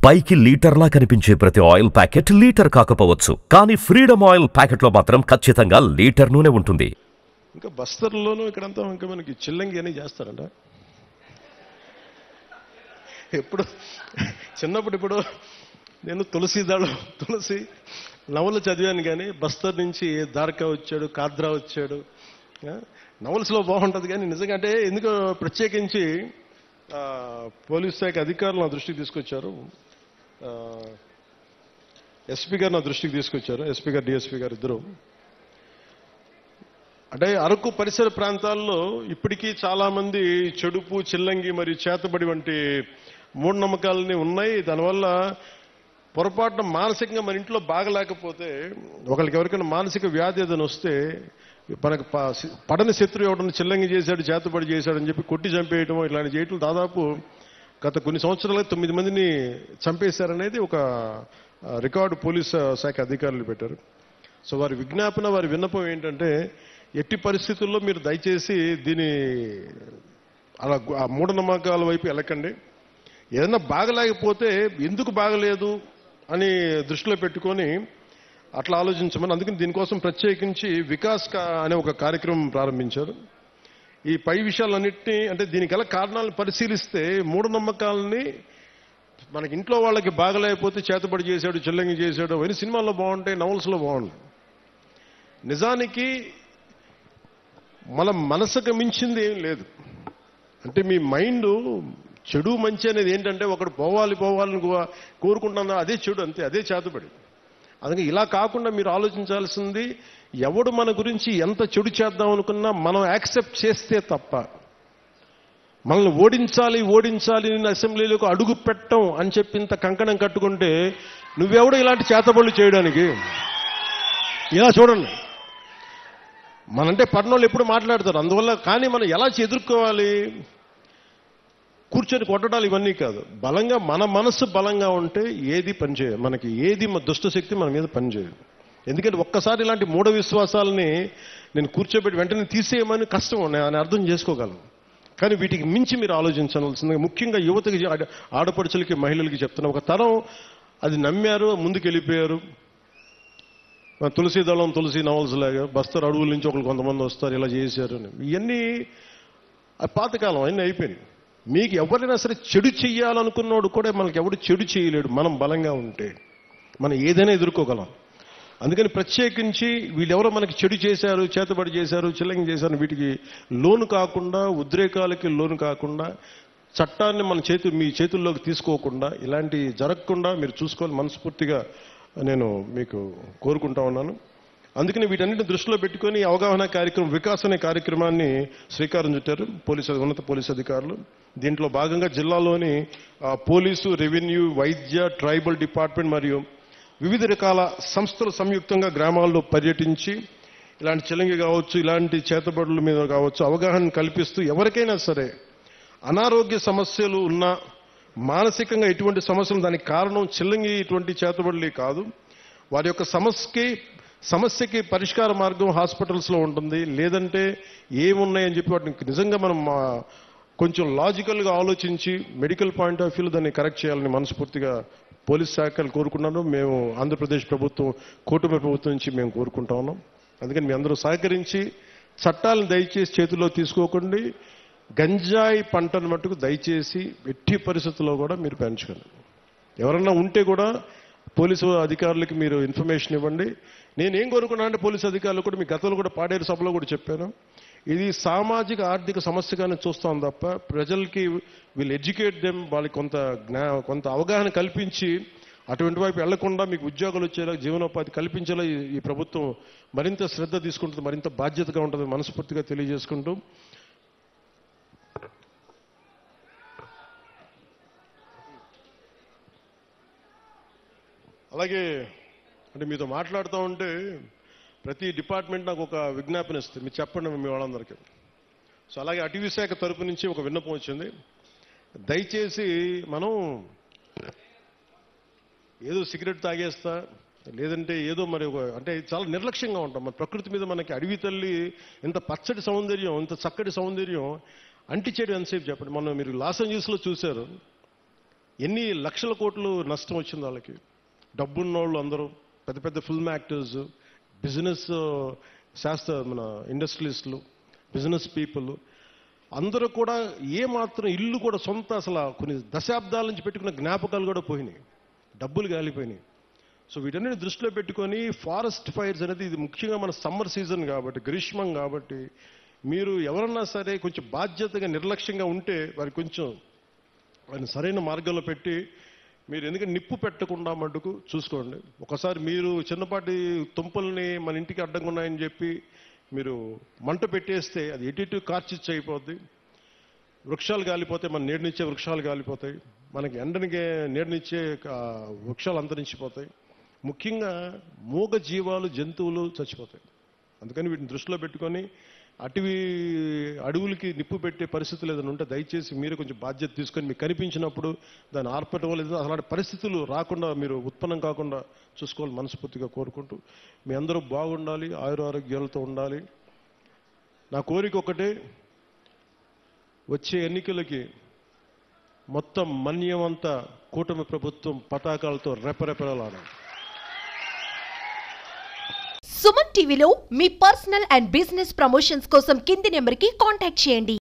పైకి లీటర్లా కనిపించే ప్రతి ఆయిల్ ప్యాకెట్ లీటర్ కాకపోవచ్చు, కానీ ఫ్రీడమ్ ఆయిల్ ప్యాకెట్లో మాత్రం ఖచ్చితంగా లీటర్ నూనె ఉంటుంది. ఇంకా బస్తర్లోనూ ఇక్కడంతా ఇంకా మనకి చిల్లంగి అని చేస్తారంట. ఎప్పుడు చిన్నప్పుడు నేను తులసి నవలు చదివాను, కానీ బస్తర్ నుంచి దార్కా వచ్చాడు, కాద్రా వచ్చాడు. నవల్స్లో బాగుంటుంది, కానీ నిజంగా అంటే ఎందుకో ప్రత్యేకించి పోలీస్ శాఖ అధికారులు నా దృష్టికి తీసుకొచ్చారు. ఎస్పీ గారు నా దృష్టికి తీసుకొచ్చారు, ఎస్పీ గారు డిఎస్పీ గారు ఇద్దరు. అంటే అరకు పరిసర ప్రాంతాల్లో ఇప్పటికీ చాలా మంది చెడుపు, చిల్లంగి మరియు చేతబడి వంటి మూఢనమ్మకాలని ఉన్నాయి. దానివల్ల పొరపాటున మానసికంగా మన ఇంట్లో బాగలేకపోతే, ఒకరికి ఎవరికైనా మానసిక వ్యాధి ఏదైనా వస్తే, మనకు పడని శత్రువు ఎవడన్నా చిల్లంగి చేశాడు, చేతబడి చేశాడని చెప్పి కొట్టి చంపేయటం, ఇలాంటి చేయటం దాదాపు గత కొన్ని సంవత్సరాలుగా 9 మందిని చంపేశారనేది ఒక రికార్డు పోలీస్ శాఖ అధికారులు పెట్టారు. సో వారి విజ్ఞాపన, వారి విన్నపం ఏంటంటే, ఎట్టి పరిస్థితుల్లో మీరు దయచేసి దీని అలా ఆ మూఢనమ్మకాల వైపు వెళ్ళకండి. ఏదైనా బాగలేకపోతే ఎందుకు బాగలేదు అని దృష్టిలో పెట్టుకొని అట్లా ఆలోచించమని, అందుకని దీనికోసం ప్రత్యేకించి వికాస్ అనే ఒక కార్యక్రమం ప్రారంభించారు. ఈ పై విషయాలన్నింటినీ, అంటే దీనికి గల కారణాలను పరిశీలిస్తే మూఢనమ్మకాలని మనకి ఇంట్లో వాళ్ళకి బాగలేకపోతే చేతబడి చేశాడు, చిల్లంగి చేశాడు అవన్నీ సినిమాల్లో బాగుంటాయి, నవల్స్లో బాగుంటాయి. నిజానికి మన మనసుకు మించింది ఏం లేదు. అంటే మీ మైండ్ చెడు మంచి అనేది ఏంటంటే, ఒకడు పోవాలని కోరుకుంటున్నా అదే చెడు, అంతే, అదే చేతబడి. అందుకే ఇలా కాకుండా మీరు ఆలోచించాల్సింది, ఎవడు మన గురించి ఎంత చెడు చేద్దాం అనుకున్నా మనం యాక్సెప్ట్ చేస్తే తప్ప, మనల్ని ఓడించాలి నేను అసెంబ్లీలోకి అడుగు పెట్టం అని చెప్పి ఇంత కంకణం కట్టుకుంటే నువ్వెవడు ఇలాంటి చేతబడులు చేయడానికి? ఇలా చూడండి, మనంటే పట్టణంలో ఎప్పుడు మాట్లాడతారు, అందువల్ల. కానీ మనం ఎలా ఎదుర్కోవాలి? కూర్చొని కొట్టడాలు ఇవన్నీ కాదు. బలంగా మన మనసు బలంగా ఉంటే ఏది పనిచేయదు, మనకి ఏది దుష్టశక్తి మన మీద పనిచేయదు. ఎందుకంటే ఒక్కసారి ఇలాంటి మూఢ విశ్వాసాలని నేను కూర్చోబెట్టి వెంటనే తీసేయమని కష్టం, నేను అర్థం చేసుకోగలను. కానీ వీటికి మించి మీరు ఆలోచించవలసిందిగా, ముఖ్యంగా యువతకి, ఆడపడుచులకి, మహిళలకి చెప్తున్నా. ఒక తరం అది నమ్మారు, ముందుకు వెళ్ళిపోయారు. తులసి దళం, తులసి నవల్స్ లాగా బస్తర్ అడవుల నుంచి ఒకరు కొంతమంది వస్తారు, ఇలా చేశారు అని. ఇవన్నీ పాతకాలం, అన్నీ అయిపోయినాయి. మీకు ఎవరైనా సరే చెడు చెయ్యాలనుకున్నవాడు కూడా మనకి ఎవడు చెడు చేయలేడు, మనం బలంగా ఉంటే మనం ఏదైనా ఎదుర్కోగలం. అందుకని ప్రత్యేకించి వీళ్ళెవరో మనకి చెడు చేశారు, చేతబడి చేశారు, చిల్లంగి చేశారు, వీటికి లోను కాకుండా, ఉద్రేకాలకి లోను కాకుండా, చట్టాన్ని మీ చేతుల్లోకి తీసుకోకుండా, ఇలాంటి జరగకుండా మీరు చూసుకోవాలి మనస్ఫూర్తిగా నేను మీకు కోరుకుంటా ఉన్నాను. అందుకని వీటన్నిటిని దృష్టిలో పెట్టుకొని అవగాహన కార్యక్రమం, వికాస్ అనే కార్యక్రమాన్ని శ్రీకారం చుట్టారు ఉన్నత పోలీసు అధికారులు. దీంట్లో భాగంగా జిల్లాలోని పోలీసు, రెవెన్యూ, వైద్య, ట్రైబల్ డిపార్ట్మెంట్ మరియు వివిధ రకాల సంస్థలు సంయుక్తంగా గ్రామాల్లో పర్యటించి ఇలాంటి చిల్లంగి కావచ్చు, ఇలాంటి చేతబడుల మీద కావచ్చు అవగాహన కల్పిస్తూ, ఎవరికైనా సరే అనారోగ్య సమస్యలు ఉన్నా, మానసికంగా ఎటువంటి సమస్యలు, దానికి కారణం చిల్లంగి ఇటువంటి చేతబడులే కాదు, వారి యొక్క సమస్యకి పరిష్కార మార్గం హాస్పిటల్స్లో ఉంటుంది. లేదంటే ఏమున్నాయని చెప్పి వాటిని నిజంగా మనం కొంచెం లాజికల్గా ఆలోచించి మెడికల్ పాయింట్ ఆఫ్ వ్యూలో దాన్ని కరెక్ట్ చేయాలని మనస్ఫూర్తిగా పోలీస్ శాఖలు కోరుకున్నాను. మేము ఆంధ్రప్రదేశ్ ప్రభుత్వం, కూటమి ప్రభుత్వం నుంచి మేము కోరుకుంటా ఉన్నాం. అందుకని మీ అందరూ సహకరించి చట్టాలను దయచేసి చేతుల్లో తీసుకోకండి. గంజాయి పంటను మట్టుకు దయచేసి ఎట్టి పరిస్థితుల్లో కూడా మీరు పెంచకండి. ఎవరన్నా ఉంటే కూడా పోలీసు అధికారులకి మీరు ఇన్ఫర్మేషన్ ఇవ్వండి. నేనేం కోరుకున్నా అంటే, పోలీసు అధికారులు కూడా, మీ గతంలో కూడా పాడేరు సభలో కూడా చెప్పాను, ఇది సామాజిక ఆర్థిక సమస్యగానే చూస్తాం తప్ప ప్రజలకి వీళ్ళు ఎడ్యుకేట్ దెమ్, వాళ్ళకి కొంత అవగాహన కల్పించి అటువంటి వైపు వెళ్లకుండా మీకు ఉద్యోగాలు వచ్చేలా, జీవనోపాధి కల్పించేలా ఈ ప్రభుత్వం మరింత శ్రద్ధ తీసుకుంటుంది, మరింత బాధ్యతగా ఉంటుంది మనస్ఫూర్తిగా తెలియజేసుకుంటూ, అలాగే అంటే మీతో మాట్లాడుతూ ఉంటే ప్రతి డిపార్ట్మెంట్ నాకు ఒక విజ్ఞాపన ఇస్తుంది, మీరు చెప్పండి మీ వాళ్ళందరికీ. సో అలాగే అటవీ శాఖ తరపు నుంచి ఒక విన్నపం వచ్చింది. దయచేసి మనం ఏదో సిగరెట్ తాగేస్తా, లేదంటే ఏదో మరి అంటే చాలా నిర్లక్ష్యంగా ఉంటాం. మన ప్రకృతి మీద మనకి అడవి తల్లి ఇంత పచ్చటి సౌందర్యం, ఇంత చక్కటి సౌందర్యం అంటిచేయడం ఎంతసేపు చెప్పండి. మనం మీరు లాస్ ఏంజల్స్లో చూశారు, ఎన్ని లక్షల కోట్లు నష్టం వచ్చింది వాళ్ళకి. డబ్బున్నోళ్ళు అందరూ పెద్ద పెద్ద ఫిల్మ్ యాక్టర్స్, బిజినెస్ మన ఇండస్ట్రియలిస్టులు, బిజినెస్ పీపుల్ అందరూ కూడా ఏమాత్రం ఇల్లు కూడా సొంత అసలు కొన్ని దశాబ్దాల నుంచి పెట్టుకున్న జ్ఞాపకాలు కూడా పోయినాయి, డబ్బులు గాలిపోయినాయి. సో వీటన్నిటిని దృష్టిలో పెట్టుకొని ఫారెస్ట్ ఫైర్స్ అనేది ఇది ముఖ్యంగా మన సమ్మర్ సీజన్ కాబట్టి, గ్రీష్మం కాబట్టి, మీరు ఎవరన్నా సరే కొంచెం బాధ్యతగా నిర్లక్ష్యంగా ఉంటే వారికి కొంచెం వారిని సరైన మార్గంలో పెట్టి మీరు ఎందుకంటే నిప్పు పెట్టకుండా మటుకు చూసుకోండి. ఒకసారి మీరు చిన్నపాటి తుంపల్ని మన ఇంటికి అడ్డంగా ఉన్నాయని చెప్పి మీరు మంట పెట్టేస్తే అది ఎటు కార్చిచ్చు అయిపోద్ది. వృక్షాలు కాలిపోతాయి, మన నీడనిచ్చే వృక్షాలు కాలిపోతాయి, మనకి ఎండనికే నీడనిచ్చే వృక్షాలు అంతరించిపోతాయి. ముఖ్యంగా మూగ జీవాలు, జంతువులు చచ్చిపోతాయి. అందుకని వీటిని దృష్టిలో పెట్టుకొని అడవులకి నిప్పు పెట్టే పరిస్థితులు ఏదైనా ఉంటే దయచేసి మీరు కొంచెం బాధ్యత తీసుకొని మీకు కనిపించినప్పుడు దాన్ని ఆర్పటం లేదు అలాంటి పరిస్థితులు రాకుండా మీరు ఉత్పన్నం కాకుండా చూసుకోవాలి మనస్ఫూర్తిగా కోరుకుంటూ మీ అందరూ బాగుండాలి, ఆయురారోగ్యాలతో ఉండాలి. నా కోరిక ఒకటే, వచ్చే ఎన్నికలకి మొత్తం మన్యమంతా కూటమి ప్రభుత్వం పతాకాలతో రెపరెపలాడాలి. సుమన్ టీవీలో మీ పర్సనల్ అండ్ బిజినెస్ ప్రమోషన్స్ కోసం కింది నెంబర్కి కాంటాక్ట్ చేయండి.